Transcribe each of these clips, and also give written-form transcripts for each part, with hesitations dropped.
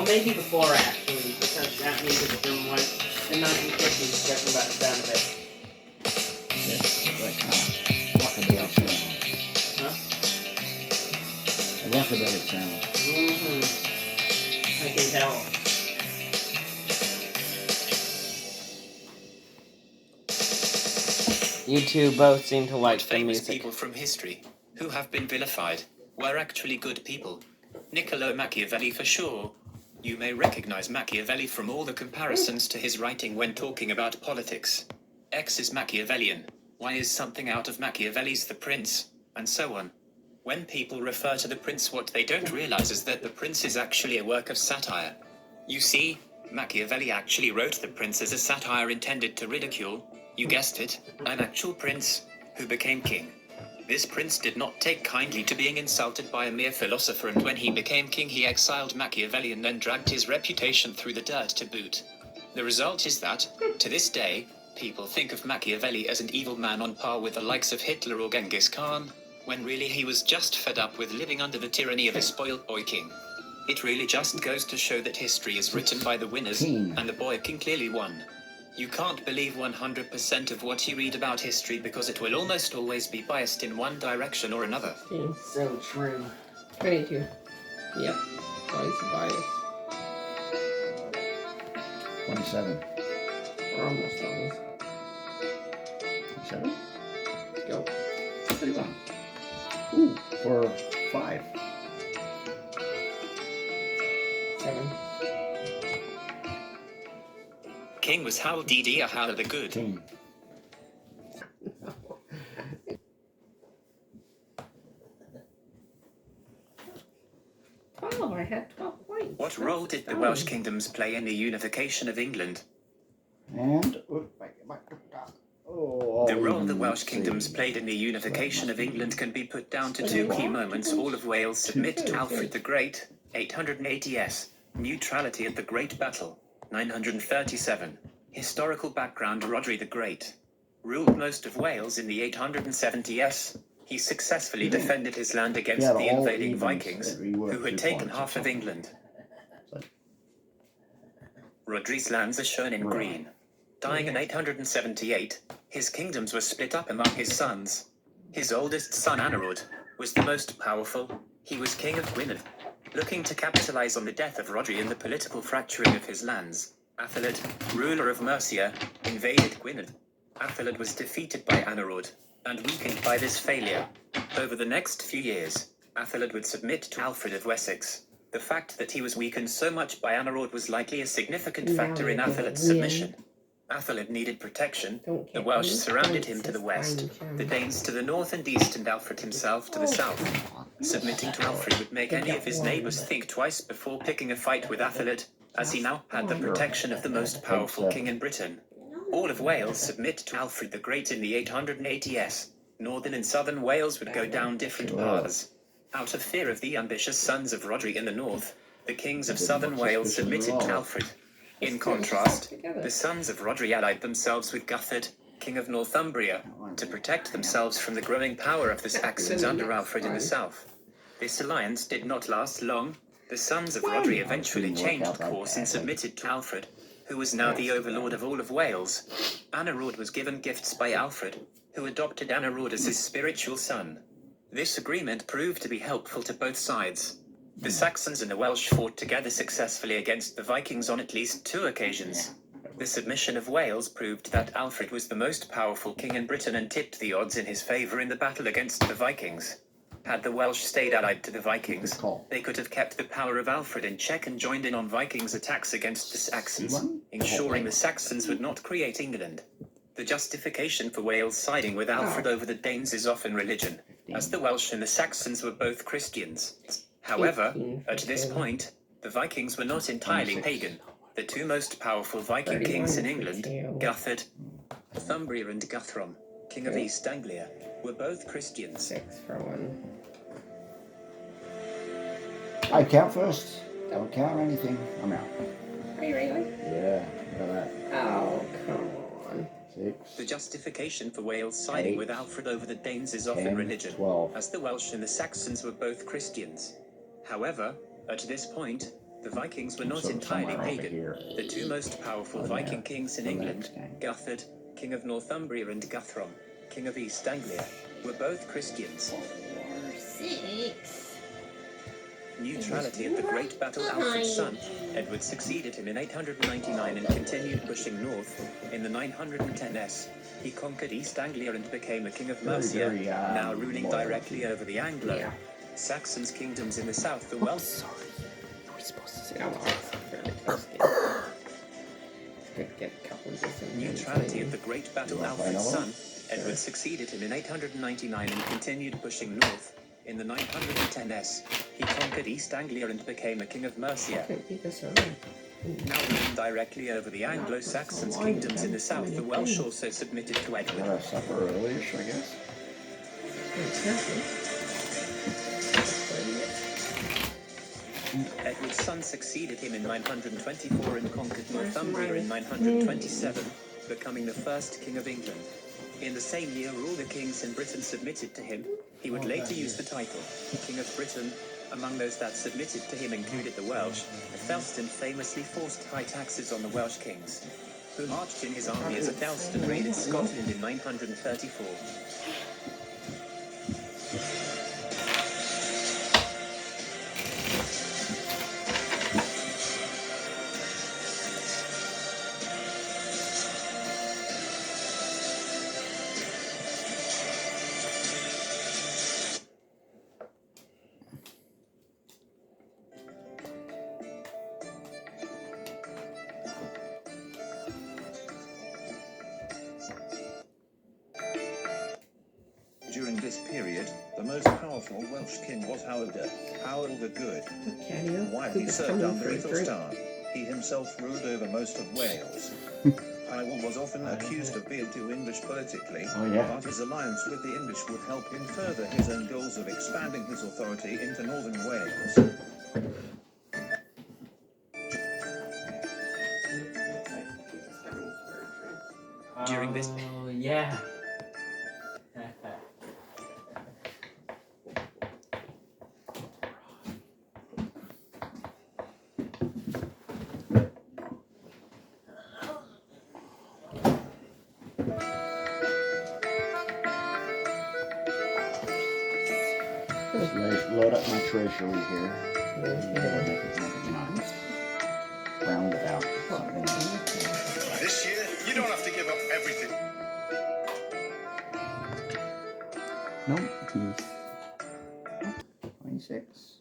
maybe before actually, because that music from like the 1950s, judging by the sound of it. Yes, that kind of rockabilly sound. Huh? A rockabilly sound. Mm-hmm. I can tell. You two both seem to like the famous music. People from history who have been vilified were actually good people. Niccolo Machiavelli for sure. You may recognize Machiavelli from all the comparisons to his writing when talking about politics. X is Machiavellian, Y is something out of Machiavelli's The Prince, and so on. When people refer to The Prince, what they don't realize is that The Prince is actually a work of satire. You see, Machiavelli actually wrote The Prince as a satire intended to ridicule, you guessed it, an actual prince, who became king. This prince did not take kindly to being insulted by a mere philosopher, and when he became king he exiled Machiavelli and then dragged his reputation through the dirt to boot. The result is that, to this day, people think of Machiavelli as an evil man on par with the likes of Hitler or Genghis Khan, when really he was just fed up with living under the tyranny of a spoiled boy king. It really just goes to show that history is written by the winners, and the boy king clearly won. You can't believe 100% of what you read about history because it will almost always be biased in one direction or another. So true. 22. Yep. Always biased. 27. We're almost always. 27? Go. 31. Ooh, for 5. 7. King was Hal Didi Hal the Good. King. Oh, I had 12 points. What role did the Welsh kingdoms play in the unification of England? And... Oh, The role the Welsh kingdoms played in the unification of England can be put down to two key moments. All of Wales submit to Alfred the Great, 880s. Neutrality at the Great Battle, 937. Historical background: Rhodri the Great ruled most of Wales in the 870s. He successfully defended his land against the invading Vikings, who had taken half of England. Rhodri's lands are shown in green. Dying in 878, his kingdoms were split up among his sons. His oldest son, Anarod, was the most powerful. He was king of Gwynedd. Looking to capitalize on the death of Rhodri and the political fracturing of his lands, Athelred, ruler of Mercia, invaded Gwynedd. Athelred was defeated by Anarod, and weakened by this failure. Over the next few years, Athelred would submit to Alfred of Wessex. The fact that he was weakened so much by Anarod was likely a significant factor in Atheled's submission. Athelred needed protection. The Welsh surrounded him to the west, the Danes to the north and east, and Alfred himself to the south. Submitting to Alfred would make any of his neighbors think twice before picking a fight with Athelred, as he now had the protection of the most powerful king in Britain. All of Wales submit to Alfred the Great in the 880s. Northern and southern Wales would go down different paths. Out of fear of the ambitious sons of Rhodri in the north, the kings of southern Wales submitted to Alfred. In contrast, the sons of Rhodri allied themselves with Guthred, king of Northumbria, to protect themselves from the growing power of the Saxons under Alfred in the south. This alliance did not last long. The sons of Rhodri eventually changed course and submitted to Alfred, who was now the overlord of all of Wales. Anarod was given gifts by Alfred, who adopted Anarod as his spiritual son. This agreement proved to be helpful to both sides. The Saxons and the Welsh fought together successfully against the Vikings on at least 2 occasions. The submission of Wales proved that Alfred was the most powerful king in Britain and tipped the odds in his favour in the battle against the Vikings. Had the Welsh stayed allied to the Vikings, they could have kept the power of Alfred in check and joined in on Vikings' attacks against the Saxons, ensuring the Saxons would not create England. The justification for Wales siding with Alfred over the Danes is often religion, as the Welsh and the Saxons were both Christians. However, at this point, the Vikings were not entirely pagan. The 2 most powerful Viking kings in England, Guthred, Northumbria, and Guthrum, king of East Anglia, were both Christians. 6 for 1. I count first. Don't count anything. I'm out. Are you really? Yeah, look at that. Oh, come on. 6. The justification for Wales siding with Alfred over the Danes is often 10, religion, 12. as the Welsh and the Saxons were both Christians. However, at this point, The Vikings were not Sort of entirely somewhere over pagan. here. The two most powerful Oh, Viking yeah. kings in The England, next game. Guthred, King of Northumbria, and Guthrum, King of East Anglia, were both Christians. 4, 6. Neutrality at the Great Battle, Alfred's son, Edward succeeded him in 899 and continued pushing north. In the 910s, he conquered East Anglia and became a king of Mercia, very, now ruling loyal. directly over the Anglo. Yeah. Saxons' kingdoms in the south, the Welsh. Yeah, well, it's fairly close game. It's good to get a couple of different Neutrality at the Great Battle, You wanna play Alfred's another son, Edward succeeded him in 899 and continued pushing north. In the 910s, he conquered East Anglia and became a king of Mercia, Can't beat this early. now ruling directly over the Anglo-Saxons' kingdoms in the south. The Welsh also submitted to Edward. Got a supper early-ish, I guess. Edward's son succeeded him in 924 and conquered Northumbria in 927, becoming the first king of England. In the same year, all the kings in Britain submitted to him. He would later use the title King of Britain. Among those that submitted to him included the Welsh. Aethelstan famously forced high taxes on the Welsh kings, who marched in his army as Aethelstan raided Scotland in 934. During this period, the most powerful Welsh king was Howard the Good. While he served under Aethelstan, he himself ruled over most of Wales. Hywel was often accused of being too English politically, Oh, yeah. but his alliance with the English would help him further his own goals of expanding his authority into northern Wales. During this- Oh, yeah. Just load up my treasury here. Better make it nice. Round it out. Something. This year, you don't have to give up everything. No, he's 26.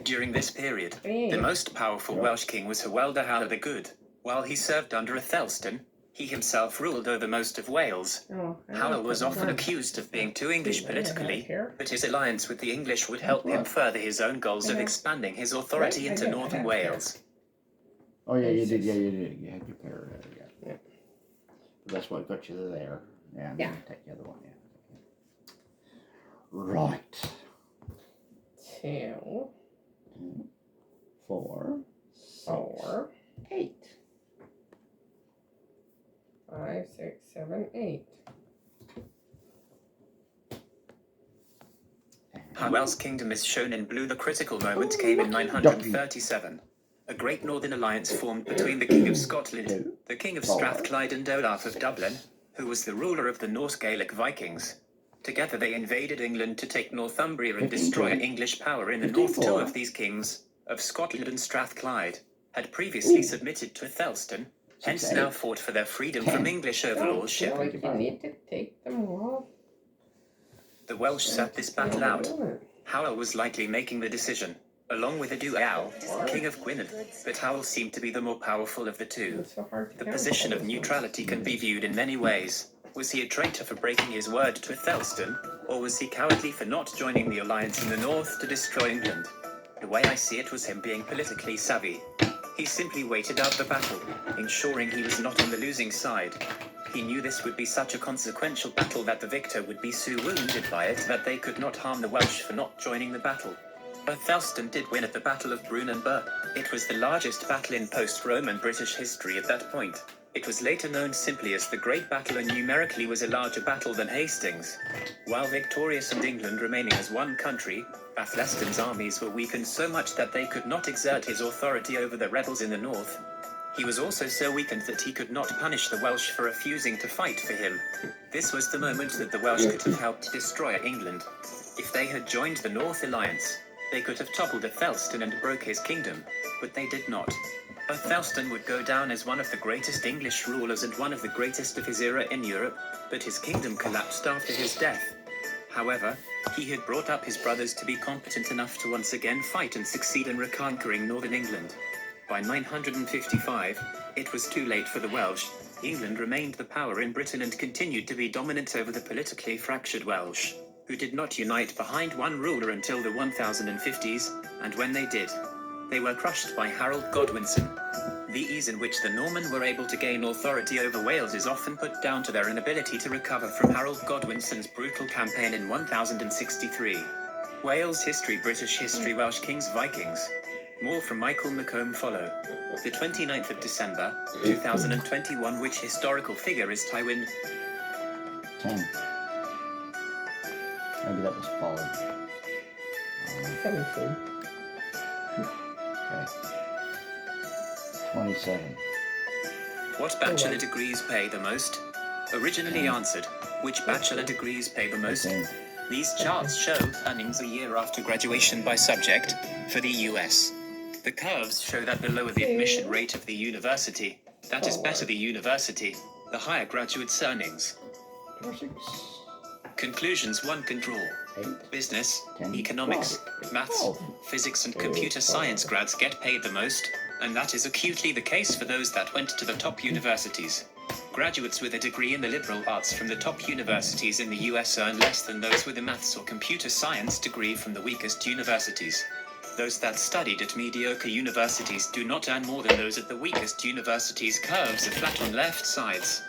During this period, the most powerful Welsh king was Hywel the Good. While he served under Aethelstan, he himself ruled over most of Wales. Hywel was often accused of being too English politically, but his alliance with the English would help him further his own goals of expanding his authority into northern Wales. Oh, yeah, you did. Yeah, you did. You had your pair there. Yeah. Yeah. But that's what got you there. Yeah, and Yeah. then take the other one. Yeah. Right. 2, 4, 4, 8. 5, 6, 7, 8. Hywel's kingdom is shown in blue. The critical moment came in 937. A great northern alliance formed between the King of Scotland, the King of Strathclyde, and Olaf of Dublin, who was the ruler of the Norse Gaelic Vikings. Together they invaded England to take Northumbria and destroy English power in the north. Two of these kings, of Scotland and Strathclyde, had previously submitted to Aethelstan, hence now fought for their freedom from English overlordship. Like you need to take them all. The Welsh sat this battle out. Hywel was likely making the decision, along with Adual, King of Gwynedd, but Hywel seemed to be the more powerful of the two. It's so hard to The count position all of those neutrality can be viewed in many ways. Was he a traitor for breaking his word to Aethelstan, or was he cowardly for not joining the alliance in the north to destroy England? The way I see it was him being politically savvy. He simply waited out the battle, ensuring he was not on the losing side. He knew this would be such a consequential battle that the victor would be so wounded by it that they could not harm the Welsh for not joining the battle. Aethelstan did win at the Battle of Brunanburh, It was the largest battle in post-Roman British history at that point. It was later known simply as the Great Battle and numerically was a larger battle than Hastings. While victorious and England remaining as one country, Athelstan's armies were weakened so much that they could not exert his authority over the rebels in the north. He was also so weakened that he could not punish the Welsh for refusing to fight for him. This was the moment that the Welsh could have helped destroy England. If they had joined the North Alliance, they could have toppled Athelstan and broke his kingdom, but they did not. Athelstan would go down as one of the greatest English rulers and one of the greatest of his era in Europe, but his kingdom collapsed after his death. However, he had brought up his brothers to be competent enough to once again fight and succeed in reconquering northern England. By 955, it was too late for the Welsh. England remained the power in Britain and continued to be dominant over the politically fractured Welsh, who did not unite behind one ruler until the 1050s, and when they did, they were crushed by Harold Godwinson. The ease in which the Norman were able to gain authority over Wales is often put down to their inability to recover from Harold Godwinson's brutal campaign in 1063. Wales history, British history, Welsh kings, Vikings. More from Michael McComb follow. The 29th of December, 2021. Which historical figure is Tywin? 10. Maybe that was followed. 17. Okay. 27. What bachelor degrees pay the most? Originally answered, which bachelor degrees pay the most? 18. These charts show earnings a year after graduation by subject for the US. The curves show that the lower the admission rate of the university, that is better the university, the higher graduates' earnings. 6. Conclusions one can draw. 8. Business, 10, economics, 12, maths, 12, physics and computer science grads get paid the most, and that is acutely the case for those that went to the top universities. Graduates with a degree in the liberal arts from the top universities in the US earn less than those with a maths or computer science degree from the weakest universities. Those that studied at mediocre universities do not earn more than those at the weakest universities. Curves are flat on left sides.